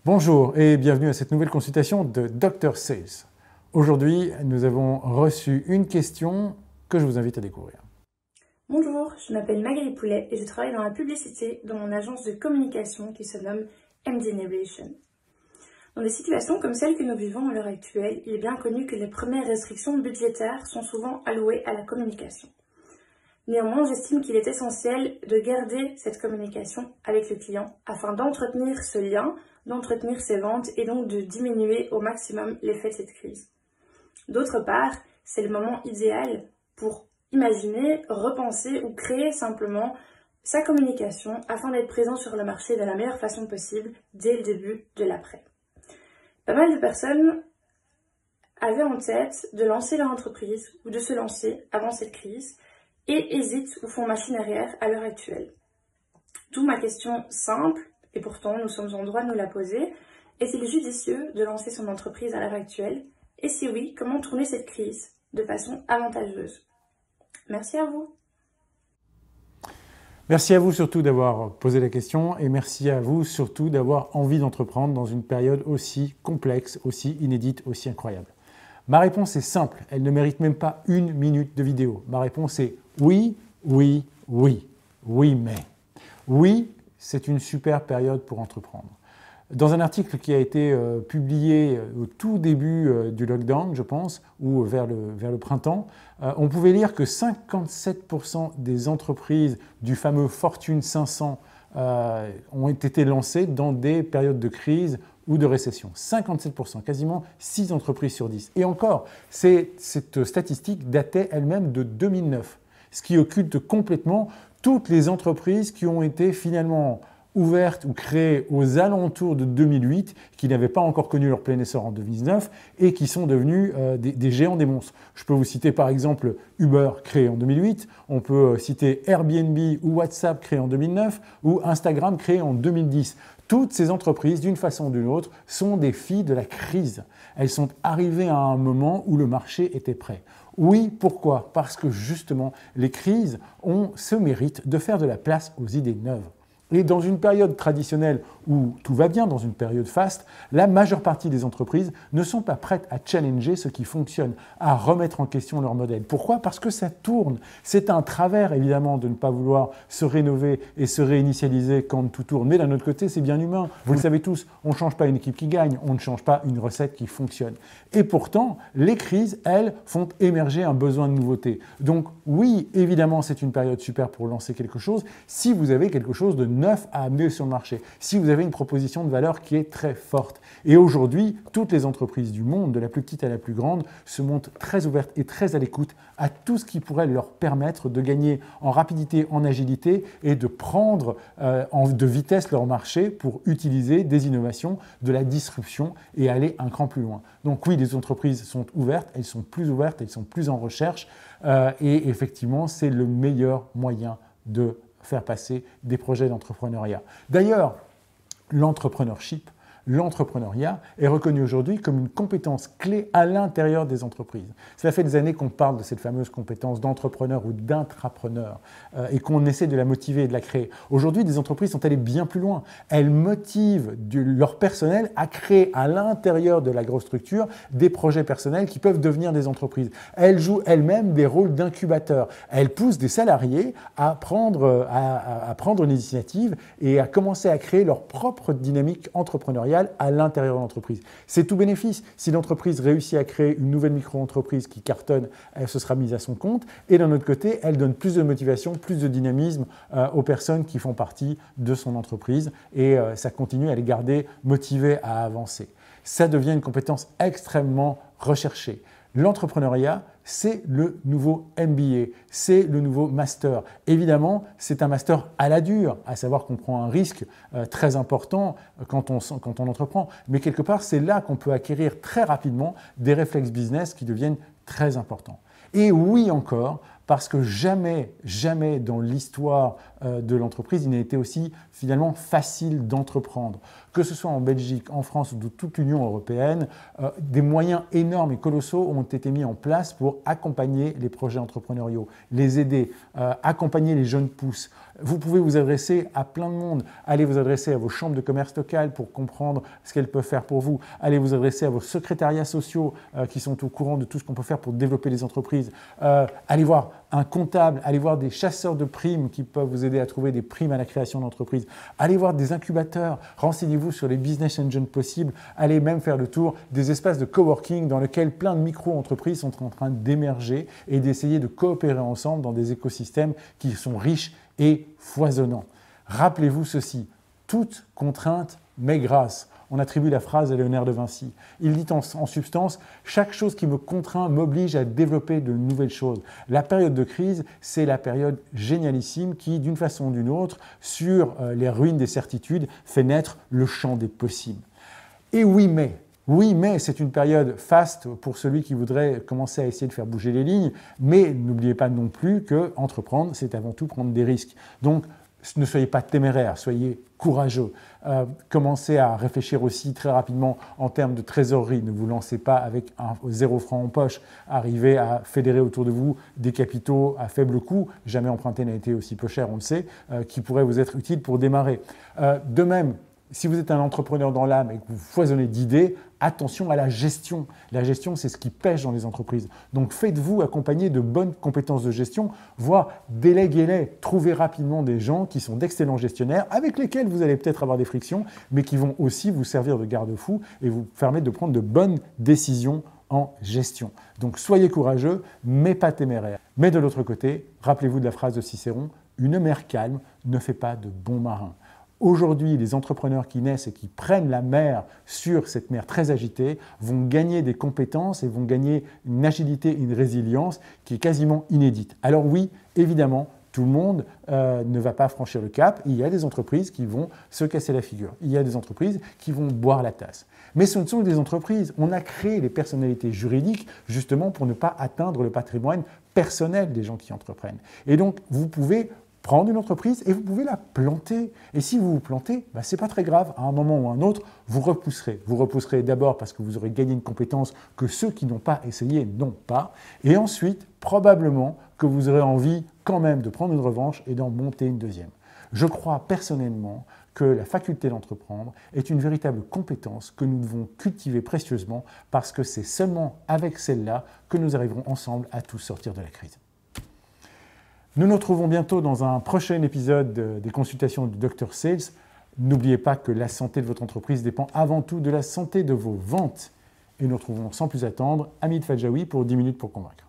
Bonjour et bienvenue à cette nouvelle consultation de Dr Sales. Aujourd'hui, nous avons reçu une question que je vous invite à découvrir. Bonjour, je m'appelle Magali Poulet et je travaille dans la publicité dans mon agence de communication qui se nomme MD Narration. Dans des situations comme celle que nous vivons à l'heure actuelle, il est bien connu que les premières restrictions budgétaires sont souvent allouées à la communication. Néanmoins, j'estime qu'il est essentiel de garder cette communication avec le client afin d'entretenir ce lien, d'entretenir ses ventes et donc de diminuer au maximum l'effet de cette crise. D'autre part, c'est le moment idéal pour imaginer, repenser ou créer simplement sa communication afin d'être présent sur le marché de la meilleure façon possible dès le début de l'après. Pas mal de personnes avaient en tête de lancer leur entreprise ou de se lancer avant cette crise et hésitent ou font machine arrière à l'heure actuelle. D'où ma question simple, et pourtant nous sommes en droit de nous la poser, est-il judicieux de lancer son entreprise à l'heure actuelle? Et si oui, comment tourner cette crise de façon avantageuse? Merci à vous. Merci à vous surtout d'avoir posé la question et merci à vous surtout d'avoir envie d'entreprendre dans une période aussi complexe, aussi inédite, aussi incroyable. Ma réponse est simple, elle ne mérite même pas une minute de vidéo. Ma réponse est oui, oui, oui, oui mais. Oui, c'est une super période pour entreprendre. Dans un article qui a été publié au tout début du lockdown, je pense, ou vers le printemps, on pouvait lire que 57% des entreprises du fameux Fortune 500 ont été lancées dans des périodes de crise ou de récession. 57%, quasiment 6 entreprises sur 10. Et encore, cette statistique datait elle-même de 2009, ce qui occulte complètement toutes les entreprises qui ont été finalement ouvertes ou créées aux alentours de 2008, qui n'avaient pas encore connu leur plein essor en 2009 et qui sont devenus des géants, des monstres. Je peux vous citer par exemple Uber créé en 2008, on peut citer Airbnb ou WhatsApp créé en 2009 ou Instagram créé en 2010. Toutes ces entreprises, d'une façon ou d'une autre, sont des filles de la crise. Elles sont arrivées à un moment où le marché était prêt. Oui, pourquoi? Parce que justement, les crises ont ce mérite de faire de la place aux idées neuves. Et dans une période traditionnelle où tout va bien, dans une période faste, la majeure partie des entreprises ne sont pas prêtes à challenger ce qui fonctionne, à remettre en question leur modèle. Pourquoi? Parce que ça tourne. C'est un travers, évidemment, de ne pas vouloir se rénover et se réinitialiser quand tout tourne. Mais d'un autre côté, c'est bien humain. Vous le savez tous, on ne change pas une équipe qui gagne, on ne change pas une recette qui fonctionne. Et pourtant, les crises, elles, font émerger un besoin de nouveauté. Donc oui, évidemment, c'est une période super pour lancer quelque chose si vous avez quelque chose de neuf à amener sur le marché, si vous avez une proposition de valeur qui est très forte. Et aujourd'hui, toutes les entreprises du monde, de la plus petite à la plus grande, se montrent très ouvertes et très à l'écoute à tout ce qui pourrait leur permettre de gagner en rapidité, en agilité et de prendre de vitesse leur marché pour utiliser des innovations, de la disruption et aller un cran plus loin. Donc oui, les entreprises sont ouvertes, elles sont plus en recherche et effectivement, c'est le meilleur moyen de faire passer des projets d'entrepreneuriat. D'ailleurs, l'entrepreneuriat est reconnu aujourd'hui comme une compétence clé à l'intérieur des entreprises. Cela fait des années qu'on parle de cette fameuse compétence d'entrepreneur ou d'intrapreneur et qu'on essaie de la motiver et de la créer. Aujourd'hui, des entreprises sont allées bien plus loin. Elles motivent leur personnel à créer à l'intérieur de la grosse structure des projets personnels qui peuvent devenir des entreprises. Elles jouent elles-mêmes des rôles d'incubateurs. Elles poussent des salariés à prendre l'initiative et à commencer à créer leur propre dynamique entrepreneuriale à l'intérieur de l'entreprise. C'est tout bénéfice. Si l'entreprise réussit à créer une nouvelle micro-entreprise qui cartonne, elle se sera mise à son compte. Et d'un autre côté, elle donne plus de motivation, plus de dynamisme aux personnes qui font partie de son entreprise et ça continue à les garder motivées à avancer. Ça devient une compétence extrêmement recherchée. L'entrepreneuriat, c'est le nouveau MBA, c'est le nouveau master. Évidemment, c'est un master à la dure, à savoir qu'on prend un risque très important quand on entreprend. Mais quelque part, c'est là qu'on peut acquérir très rapidement des réflexes business qui deviennent très importants. Et oui encore, parce que jamais, jamais dans l'histoire de l'entreprise, il n'a été aussi finalement facile d'entreprendre. Que ce soit en Belgique, en France ou de toute l'Union européenne, des moyens énormes et colossaux ont été mis en place pour accompagner les projets entrepreneuriaux, les aider, accompagner les jeunes pousses. Vous pouvez vous adresser à plein de monde. Allez vous adresser à vos chambres de commerce locales pour comprendre ce qu'elles peuvent faire pour vous. Allez vous adresser à vos secrétariats sociaux qui sont au courant de tout ce qu'on peut faire pour développer les entreprises. Allez voir un comptable, allez voir des chasseurs de primes qui peuvent vous aider à trouver des primes à la création d'entreprises. Allez voir des incubateurs, renseignez-vous sur les business engines possibles. Allez même faire le tour des espaces de coworking dans lesquels plein de micro-entreprises sont en train d'émerger et d'essayer de coopérer ensemble dans des écosystèmes qui sont riches et foisonnants. Rappelez-vous ceci, toute contrainte m'est grâce. On attribue la phrase à Léonard de Vinci. Il dit en substance « Chaque chose qui me contraint m'oblige à développer de nouvelles choses ». La période de crise, c'est la période génialissime qui, d'une façon ou d'une autre, sur les ruines des certitudes, fait naître le champ des possibles. Et oui, mais c'est une période faste pour celui qui voudrait commencer à essayer de faire bouger les lignes, mais n'oubliez pas non plus que entreprendre, c'est avant tout prendre des risques. Donc, ne soyez pas téméraires, soyez courageux. Commencez à réfléchir aussi très rapidement en termes de trésorerie. Ne vous lancez pas avec 0 franc en poche. Arrivez à fédérer autour de vous des capitaux à faible coût. Jamais emprunter n'a été aussi peu cher, on le sait, qui pourraient vous être utiles pour démarrer. De même, si vous êtes un entrepreneur dans l'âme et que vous foisonnez d'idées, attention à la gestion. La gestion, c'est ce qui pêche dans les entreprises. Donc faites-vous accompagner de bonnes compétences de gestion, voire déléguez-les. Trouvez rapidement des gens qui sont d'excellents gestionnaires, avec lesquels vous allez peut-être avoir des frictions, mais qui vont aussi vous servir de garde-fou et vous permettre de prendre de bonnes décisions en gestion. Donc soyez courageux, mais pas téméraires. Mais de l'autre côté, rappelez-vous de la phrase de Cicéron, « Une mer calme ne fait pas de bons marins ». Aujourd'hui, les entrepreneurs qui naissent et qui prennent la mer sur cette mer très agitée vont gagner des compétences et vont gagner une agilité, une résilience qui est quasiment inédite. Alors oui, évidemment, tout le monde ne va pas franchir le cap. Il y a des entreprises qui vont se casser la figure. Il y a des entreprises qui vont boire la tasse. Mais ce ne sont que des entreprises. On a créé les personnalités juridiques justement pour ne pas atteindre le patrimoine personnel des gens qui entreprennent. Et donc, vous pouvez prendre une entreprise et vous pouvez la planter. Et si vous vous plantez, ce n'est pas très grave. À un moment ou à un autre, vous repousserez. Vous repousserez d'abord parce que vous aurez gagné une compétence que ceux qui n'ont pas essayé n'ont pas. Et ensuite, probablement que vous aurez envie quand même de prendre une revanche et d'en monter une deuxième. Je crois personnellement que la faculté d'entreprendre est une véritable compétence que nous devons cultiver précieusement parce que c'est seulement avec celle-là que nous arriverons ensemble à tous sortir de la crise. Nous nous retrouvons bientôt dans un prochain épisode des consultations du Dr Sales. N'oubliez pas que la santé de votre entreprise dépend avant tout de la santé de vos ventes. Et nous nous retrouvons sans plus attendre, Hamid Fadjaoui pour 10 minutes pour convaincre.